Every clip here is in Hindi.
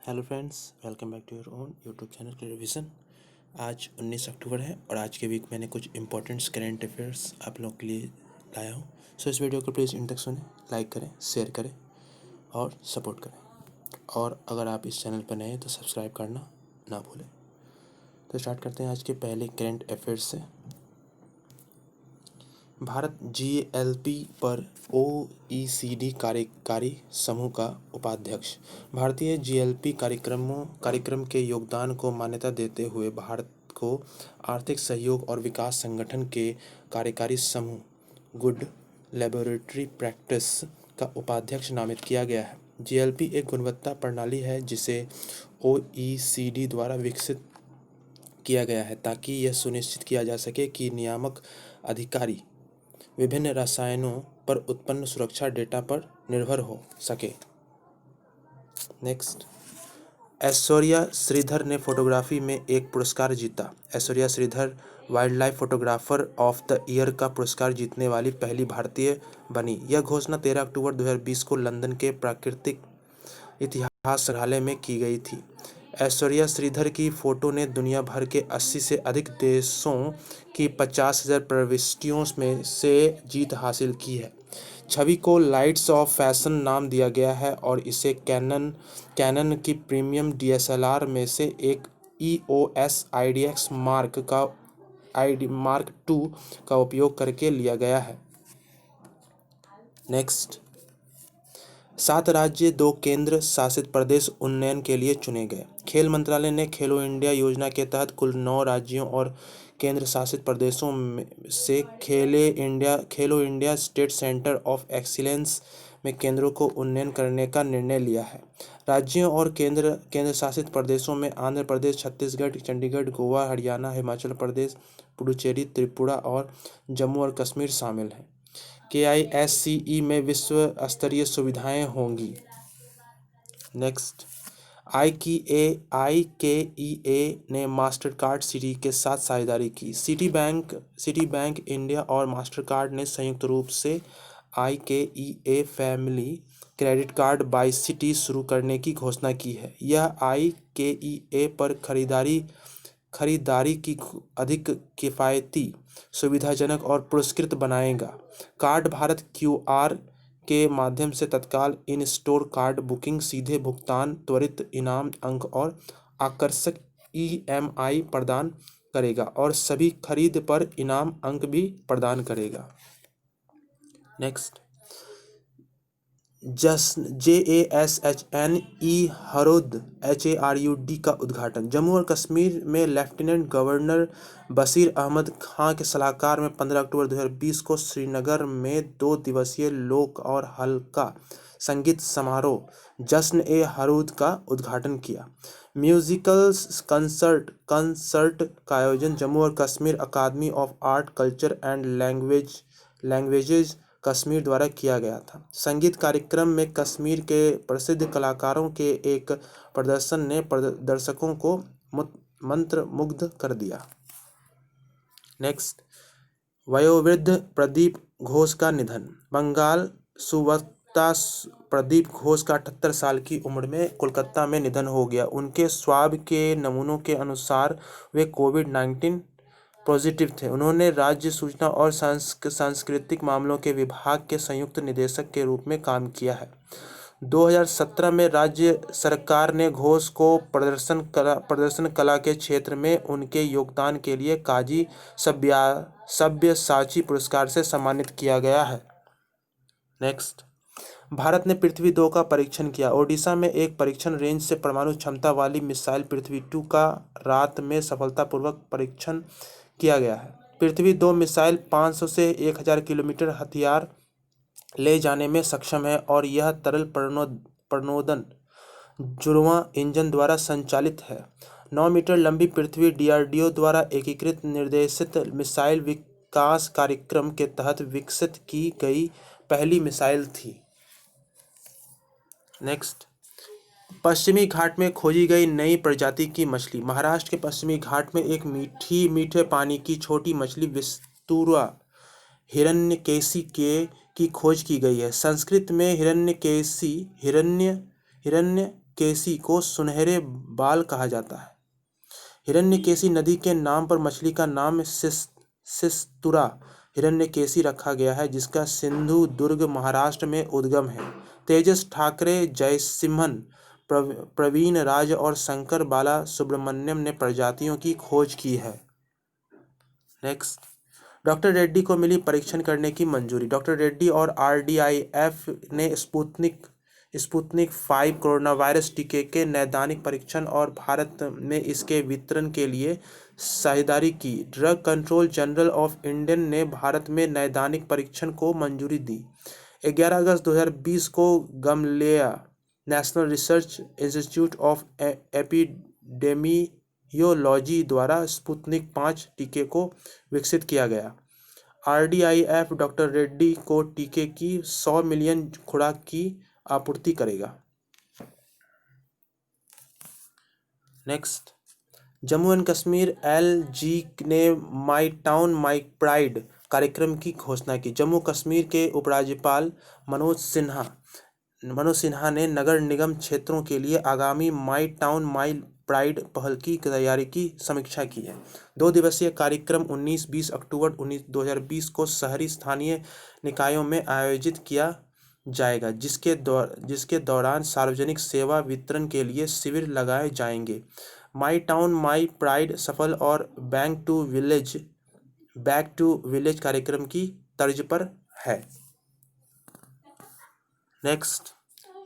Hello friends, welcome back to your own YouTube channel clear. आज 19 अक्टूबर है और आज के वीक मैंने कुछ इंपॉर्टेंट्स करेंट अफेयर्स आप लोग के लिए लाया हूँ। सो इस वीडियो को प्लीज़ इन तक सुनें, लाइक करें, शेयर करें और सपोर्ट करें। और अगर आप इस चैनल पर नए हैं तो सब्सक्राइब करना ना भूलें। तो स्टार्ट करते हैं आज के पहले करेंट अफेयर्स से। भारत जीएलपी पर ओईसीडी कार्यकारी समूह का उपाध्यक्ष। भारतीय जीएलपी कार्यक्रम के योगदान को मान्यता देते हुए भारत को आर्थिक सहयोग और विकास संगठन के कार्यकारी समूह गुड लैबोरेटरी प्रैक्टिस का उपाध्यक्ष नामित किया गया है। जीएलपी एक गुणवत्ता प्रणाली है जिसे ओईसीडी द्वारा विकसित किया गया है ताकि यह सुनिश्चित किया जा सके कि नियामक अधिकारी विभिन्न रसायनों पर उत्पन्न सुरक्षा डेटा पर निर्भर हो सके। नेक्स्ट, ऐश्वर्या श्रीधर ने फोटोग्राफी में एक पुरस्कार जीता। Aishwarya Sridhar wildlife photographer of the year का पुरस्कार जीतने वाली पहली भारतीय बनी। यह घोषणा 13 अक्टूबर 2020 को लंदन के प्राकृतिक इतिहास संग्रहालय में की गई थी। ऐश्वर्या श्रीधर की फ़ोटो ने दुनिया भर के 80 से अधिक देशों की 50,000 प्रविष्टियों में से जीत हासिल की है। छवि को लाइट्स ऑफ फैशन नाम दिया गया है और इसे कैनन की प्रीमियम डीएसएलआर में से एक ईओएस आईडीएक्स मार्क 2 का उपयोग करके लिया गया है। नेक्स्ट, 7 राज्य 2 केंद्र शासित प्रदेश उन्नयन के लिए चुने गए। खेल मंत्रालय ने खेलो इंडिया योजना के तहत कुल 9 राज्यों और केंद्र शासित प्रदेशों से खेलो India state centre of excellence में केंद्रों को उन्नयन करने का निर्णय लिया है। राज्यों और केंद्र शासित प्रदेशों में आंध्र प्रदेश, छत्तीसगढ़, चंडीगढ़, गोवा, हरियाणा, हिमाचल प्रदेश, पुडुचेरी, त्रिपुरा और जम्मू और कश्मीर शामिल हैं। KISCE में विश्व स्तरीय सुविधाएं होंगी। नेक्स्ट, IKEA ने मास्टर कार्ड सिटी के साथ साझेदारी की। सिटी बैंक इंडिया और मास्टर कार्ड ने संयुक्त रूप से IKEA family credit card by Citi शुरू करने की घोषणा की है। यह IKEA पर खरीदारी की अधिक किफ़ायती, सुविधाजनक और पुरस्कृत बनाएगा। कार्ड भारत QR के माध्यम से तत्काल इन स्टोर कार्ड बुकिंग, सीधे भुगतान, त्वरित इनाम अंक और आकर्षक EMI प्रदान करेगा और सभी खरीद पर इनाम अंक भी प्रदान करेगा। नेक्स्ट, JASHNE HARUD का उद्घाटन। जम्मू और कश्मीर में लेफ्टिनेंट गवर्नर बशीर अहमद खां के सलाहकार में 15 अक्टूबर 2020 को श्रीनगर में 2 दिवसीय लोक और हल्का संगीत समारोह जश्न-ए-हरूद का उद्घाटन किया। म्यूजिकल कंसर्ट का आयोजन जम्मू और Kashmir academy of art, culture and languages Kashmir द्वारा किया गया था। संगीत कार्यक्रम में कश्मीर के प्रसिद्ध कलाकारों के एक प्रदर्शन ने दर्शकों को मंत्रमुग्ध कर दिया। नेक्स्ट, वयोवृद्ध प्रदीप घोष का निधन। बंगाल सुवक्ता प्रदीप घोष का 78 साल की उम्र में कोलकाता में निधन हो गया। उनके स्वाब के नमूनों के अनुसार वे कोविड-19 पॉजिटिव थे। उन्होंने राज्य सूचना और सांस्कृतिक मामलों के विभाग के संयुक्त निदेशक के रूप में काम किया है। 2017 में राज्य सरकार ने घोष को प्रदर्शन कला के क्षेत्र में उनके योगदान के लिए काजी सब्यसाची पुरस्कार से सम्मानित किया गया है। नेक्स्ट, भारत ने पृथ्वी 2 का परीक्षण किया। ओडिशा में एक परीक्षण रेंज से परमाणु क्षमता वाली मिसाइल पृथ्वी 2 का रात में सफलतापूर्वक परीक्षण किया गया है। पृथ्वी 2 मिसाइल 500 से 1000 किलोमीटर हथियार ले जाने में सक्षम है और यह तरल प्रणोदन जुड़वां इंजन द्वारा संचालित है। 9 मीटर लंबी पृथ्वी DRDO द्वारा एकीकृत निर्देशित मिसाइल विकास कार्यक्रम के तहत विकसित की गई पहली मिसाइल थी। नेक्स्ट, पश्चिमी घाट में खोजी गई नई प्रजाति की मछली। महाराष्ट्र के पश्चिमी घाट में एक मीठे पानी की छोटी मछली विस्तुरा हिरण्यकेशी की खोज की गई है। संस्कृत में हिरण्यकेशी हिरण्य हिरण्यकेशी को सुनहरे बाल कहा जाता है। हिरण्यकेशी नदी के नाम पर मछली का नाम सिस्तुरा हिरण्यकेशी रखा गया है, जिसका सिंधु दुर्ग महाराष्ट्र में उद्गम है। तेजस ठाकरे, जयसिम्हन, प्रवीण राज और शंकर बाला सुब्रमण्यम ने प्रजातियों की खोज की है। नेक्स्ट, डॉक्टर रेड्डी को मिली परीक्षण करने की मंजूरी। डॉक्टर रेड्डी और RDIF ने स्पुतनिक 5 कोरोना वायरस टीके के नैदानिक परीक्षण और भारत में इसके वितरण के लिए साझेदारी की। Drug control general of Indian ने भारत में नैदानिक परीक्षण को मंजूरी दी। 11 अगस्त 2020 को गमलेया national research institute of epidemiology द्वारा स्पुतनिक 5 टीके को विकसित किया गया। RDIF डॉक्टर रेड्डी को टीके की 100 मिलियन खुराक की आपूर्ति करेगा। Next, Jammu and Kashmir LG ने माई टाउन माई प्राइड कार्यक्रम की घोषणा की। जम्मू कश्मीर के उपराज्यपाल मनोज सिन्हा ने नगर निगम क्षेत्रों के लिए आगामी माई टाउन माई प्राइड पहल की तैयारी की समीक्षा की है। 2 दिवसीय कार्यक्रम 19-20 अक्टूबर 2020 को शहरी स्थानीय निकायों में आयोजित किया जाएगा, जिसके दौरान सार्वजनिक सेवा वितरण के लिए शिविर लगाए जाएंगे। माई टाउन माई प्राइड सफल और बैक टू विलेज कार्यक्रम की तर्ज पर है। नेक्स्ट,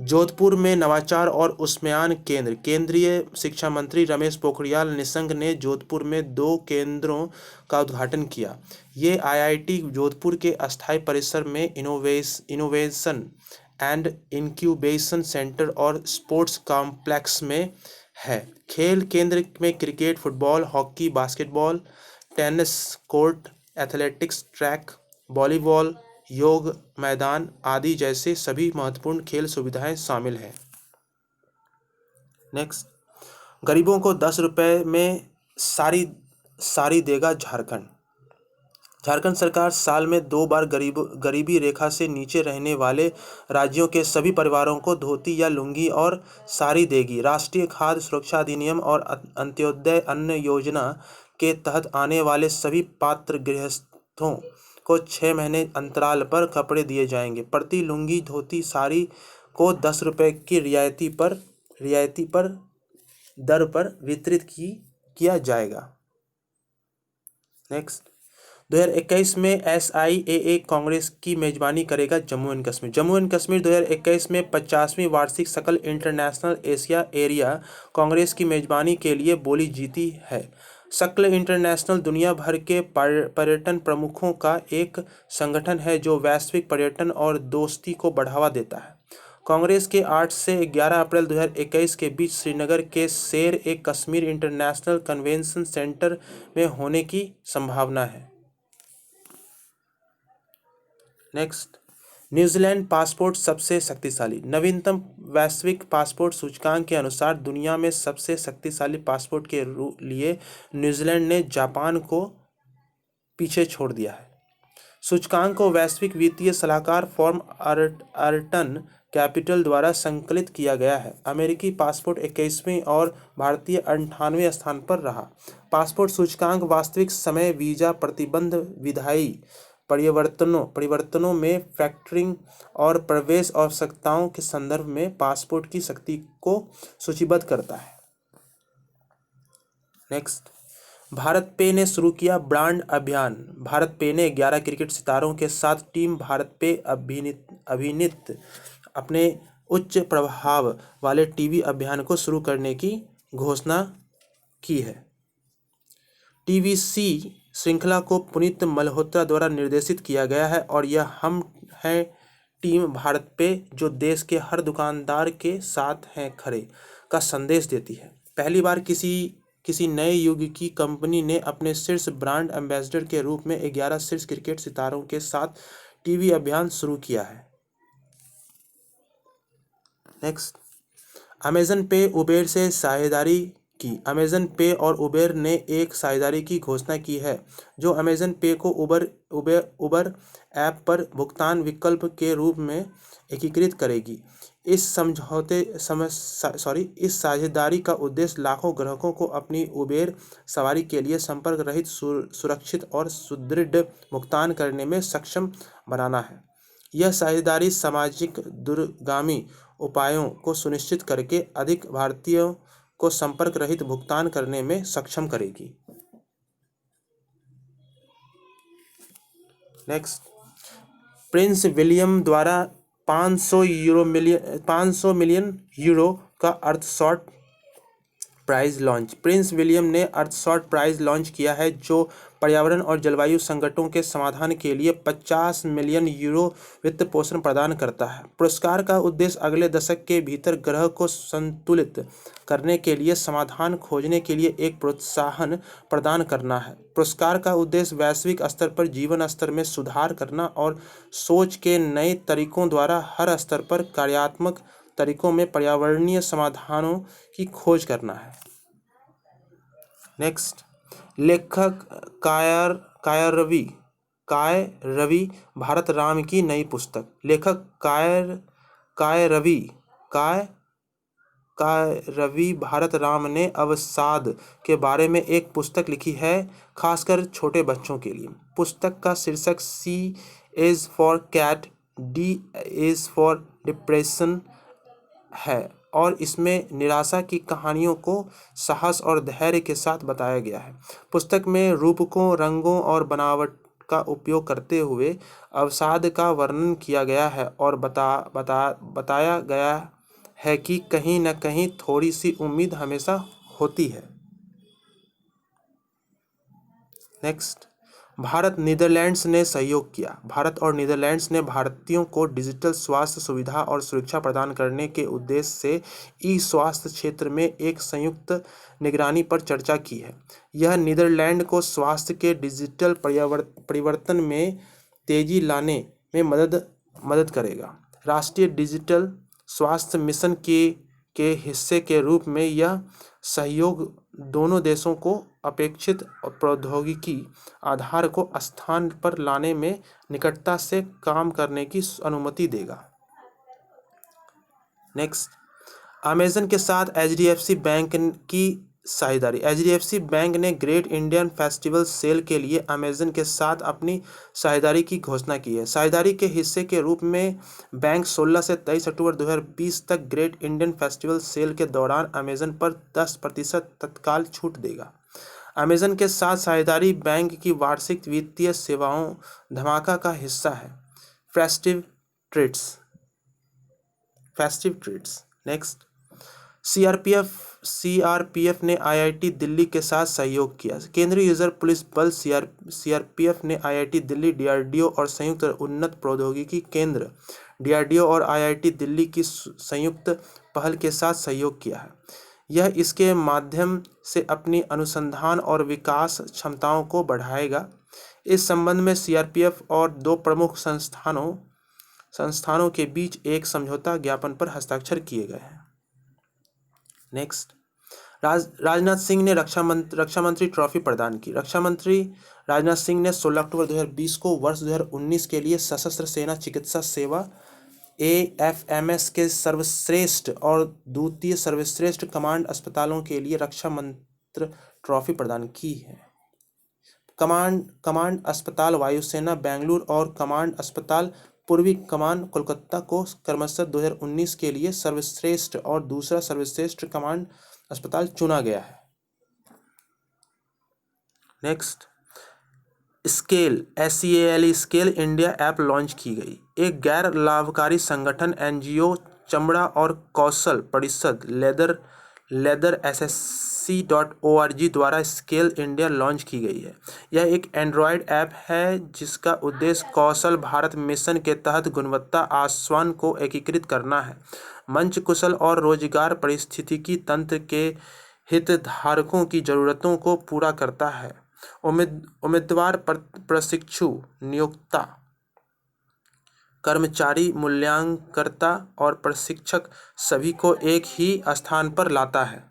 जोधपुर में नवाचार और उन्नयन केंद्र। केंद्रीय शिक्षा मंत्री रमेश पोखरियाल निशंक ने जोधपुर में 2 केंद्रों का उद्घाटन किया। ये IIT जोधपुर के अस्थायी परिसर में इनोवेशन एंड इंक्यूबेशन सेंटर और स्पोर्ट्स कॉम्प्लेक्स में है। खेल केंद्र में cricket, football, hockey, basketball, tennis court, athletics track, volleyball, योग मैदान आदि जैसे सभी महत्वपूर्ण खेल सुविधाएं शामिल हैं। नेक्स्ट, गरीबों को 10 रुपये में साड़ी देगा झारखंड। झारखंड सरकार साल में 2 बार गरीबी रेखा से नीचे रहने वाले राज्यों के सभी परिवारों को धोती या लुंगी और साड़ी देगी। राष्ट्रीय खाद्य सुरक्षा अधिनियम और अंत्योदय अन्न योजना के तहत आने वाले सभी पात्र गृहस्थों को 6 महीने अंतराल पर कपड़े दिए जाएंगे। प्रति लुंगी, धोती, साड़ी को 10 रुपये की रियायती दर पर वितरित किया जाएगा। नेक्स्ट, 2021 में SIAA कांग्रेस की मेजबानी करेगा जम्मू एंड कश्मीर। जम्मू एंड कश्मीर 2021 में 50वीं वार्षिक सकल इंटरनेशनल एशिया एरिया कांग्रेस की मेजबानी के लिए बोली जीती है। सकल इंटरनेशनल दुनिया भर के पर्यटन प्रमुखों का एक संगठन है जो वैश्विक पर्यटन और दोस्ती को बढ़ावा देता है। कांग्रेस के 8 से 11 अप्रैल 2021 के बीच श्रीनगर के शेर-ए-कश्मीर इंटरनेशनल कन्वेंशन सेंटर में होने की संभावना है। नेक्स्ट, न्यूजीलैंड पासपोर्ट सबसे शक्तिशाली। नवीनतम वैश्विक पासपोर्ट सूचकांक के अनुसार दुनिया में सबसे शक्तिशाली पासपोर्ट के लिए न्यूजीलैंड ने जापान को पीछे छोड़ दिया है। सूचकांक को वैश्विक वित्तीय सलाहकार फर्म अर्टन कैपिटल द्वारा संकलित किया गया है। अमेरिकी पासपोर्ट 21वें और भारतीय 98वें स्थान पर रहा। पासपोर्ट सूचकांक वास्तविक समय, वीजा प्रतिबंध, विधायी परिवर्तनों में फैक्टरिंग और प्रवेश आवश्यकताओं के संदर्भ में पासपोर्ट की शक्ति को सूचीबद्ध करता है। नेक्स्ट, भारत पे ने शुरू किया ब्रांड अभियान। भारत पे ने 11 क्रिकेट सितारों के साथ टीम भारत पे अभिनीत अपने उच्च प्रभाव वाले टीवी अभियान को शुरू करने की घोषणा की है। TVC श्रृंखला को पुनीत मल्होत्रा द्वारा निर्देशित किया गया है और यह हम हैं टीम भारत पे जो देश के हर दुकानदार के साथ हैं खड़े का संदेश देती है। पहली बार किसी नए युग की कंपनी ने अपने शीर्ष ब्रांड एम्बेसडर के रूप में 11 शीर्ष क्रिकेट सितारों के साथ टीवी अभियान शुरू किया है। नेक्स्ट, अमेजन पे उबेर से साझेदारी की। अमेजन पे और उबेर ने एक साझेदारी की घोषणा की है जो अमेजन पे को उबर ऐप पर भुगतान विकल्प के रूप में एकीकृत करेगी। इस साझेदारी का उद्देश्य लाखों ग्राहकों को अपनी उबेर सवारी के लिए संपर्क रहित, सुरक्षित और सुदृढ़ भुगतान करने में सक्षम बनाना है। यह साझेदारी सामाजिक दूरगामी उपायों को सुनिश्चित करके अधिक भारतीयों को संपर्क रहित भुगतान करने में सक्षम करेगी। नेक्स्ट, प्रिंस विलियम द्वारा 500 मिलियन यूरो का Earthshot prize launch. Prince William ने अर्थशॉट प्राइज लॉन्च किया है, जो पर्यावरण और जलवायु संकटों के समाधान के लिए 50 मिलियन यूरो वित्त पोषण प्रदान करता है। पुरस्कार का उद्देश्य अगले दशक के भीतर ग्रह को संतुलित करने के लिए समाधान खोजने के लिए एक प्रोत्साहन प्रदान करना है। पुरस्कार का उद्देश्य वैश्विक स्तर पर जीवन स्तर में सुधार करना और सोच के नए तरीकों द्वारा हर स्तर पर कार्यात्मक तरीकों में पर्यावरणीय समाधानों की खोज करना है। नेक्स्ट, लेखक काय रवि भारत राम की नई पुस्तक। लेखक काय रवि भारत राम ने अवसाद के बारे में एक पुस्तक लिखी है, खासकर छोटे बच्चों के लिए। पुस्तक का शीर्षक C is for cat, D is for depression है और इसमें निराशा की कहानियों को साहस और धैर्य के साथ बताया गया है। पुस्तक में रूपकों, रंगों और बनावट का उपयोग करते हुए अवसाद का वर्णन किया गया है और बताया गया है कि कहीं न कहीं थोड़ी सी उम्मीद हमेशा होती है। नेक्स्ट, भारत नीदरलैंड्स ने सहयोग किया। भारत और नीदरलैंड्स ने भारतीयों को डिजिटल स्वास्थ्य सुविधा और सुरक्षा प्रदान करने के उद्देश्य से ई-स्वास्थ्य क्षेत्र में एक संयुक्त निगरानी पर चर्चा की है। यह नीदरलैंड को स्वास्थ्य के डिजिटल परिवर्तन में तेजी लाने में मदद करेगा। राष्ट्रीय डिजिटल स्वास्थ्य मिशन के हिस्से के रूप में यह सहयोग दोनों देशों को अपेक्षित प्रौद्योगिकी आधार को स्थान पर लाने में निकटता से काम करने की अनुमति देगा। नेक्स्ट, अमेजन के साथ एचडीएफसी बैंक की साझेदारी। एचडीएफसी बैंक ने ग्रेट इंडियन फेस्टिवल सेल के लिए अमेजन के साथ अपनी साझेदारी की घोषणा की है। साझेदारी के हिस्से के रूप में बैंक 16 से 23 अक्टूबर 2020 तक ग्रेट इंडियन फेस्टिवल सेल के दौरान अमेजन पर 10% तत्काल छूट देगा। अमेजन के साथ साझेदारी बैंक की वार्षिक वित्तीय सेवाओं धमाका का हिस्सा है। Festive treats. नेक्स्ट, सीआरपीएफ ने आईआईटी दिल्ली के साथ सहयोग किया। केंद्रीय रिजर्व पुलिस बल सीआरपीएफ ने आईआईटी दिल्ली, डीआरडीओ और संयुक्त उन्नत प्रौद्योगिकी केंद्र डीआरडीओ और आईआईटी दिल्ली की संयुक्त पहल के साथ सहयोग किया है। यह इसके माध्यम से अपनी अनुसंधान और विकास क्षमताओं को बढ़ाएगा। इस संबंध में सीआरपीएफ और दो प्रमुख संस्थानों के बीच एक समझौता ज्ञापन पर हस्ताक्षर किए गए हैं। नेक्स्ट, राजनाथ सिंह ने रक्षा मंत्री ट्रॉफी प्रदान की। रक्षा मंत्री राजनाथ सिंह ने 16 अक्टूबर 2020 को वर्ष 2019 के लिए सशस्त्र सेना चिकित्सा सेवा AFMS के सर्वश्रेष्ठ और द्वितीय सर्वश्रेष्ठ कमांड अस्पतालों के लिए रक्षा मंत्री ट्रॉफी प्रदान की है। कमांड अस्पताल वायुसेना बेंगलुरु और कमांड अस्पताल पूर्वी कमान कोलकाता को क्रमशः 2019 के लिए सर्वश्रेष्ठ और दूसरा सर्वश्रेष्ठ कमांड अस्पताल चुना गया है। Next, SCALE scale India app launch की गई। एक गैर लाभकारी संगठन NGO चमड़ा और कौशल परिषद leatherssc.org द्वारा स्केल इंडिया लॉन्च की गई है। यह एक एंड्रॉयड ऐप है जिसका उद्देश्य कौशल भारत मिशन के तहत गुणवत्ता आश्वासन को एकीकृत करना है। मंच कुशल और रोजगार पारिस्थितिकी तंत्र के हितधारकों की जरूरतों को पूरा करता है। उम्मीदवार, प्रशिक्षु, नियोक्ता, कर्मचारी, मूल्यांकनकर्ता और प्रशिक्षक सभी को एक ही स्थान पर लाता है।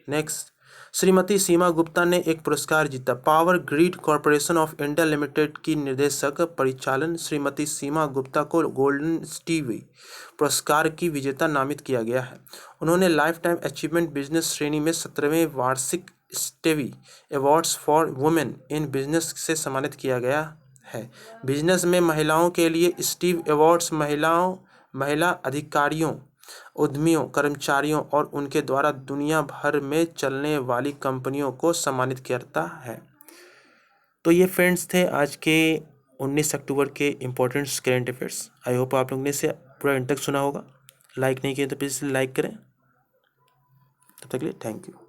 नेक्स्ट, श्रीमती सीमा गुप्ता ने एक पुरस्कार जीता। Power grid corporation of India limited की निर्देशक परिचालन श्रीमती सीमा गुप्ता को गोल्डन स्टीवी पुरस्कार की विजेता नामित किया गया है। उन्होंने लाइफ टाइम अचीवमेंट बिजनेस श्रेणी में 17वें वार्षिक Stevie awards for women in business से सम्मानित किया गया है। बिजनेस में महिलाओं के लिए स्टीव अवार्ड्स महिला अधिकारियों, उद्यमियों, कर्मचारियों और उनके द्वारा दुनिया भर में चलने वाली कंपनियों को सम्मानित करता है। तो ये फ्रेंड्स थे आज के 19 अक्टूबर के important current affairs. I hope आप लोगों ने इसे पूरा एंड तक सुना होगा। लाइक नहीं किया तो प्लीज़ लाइक करें। तब तक के लिए थैंक यू।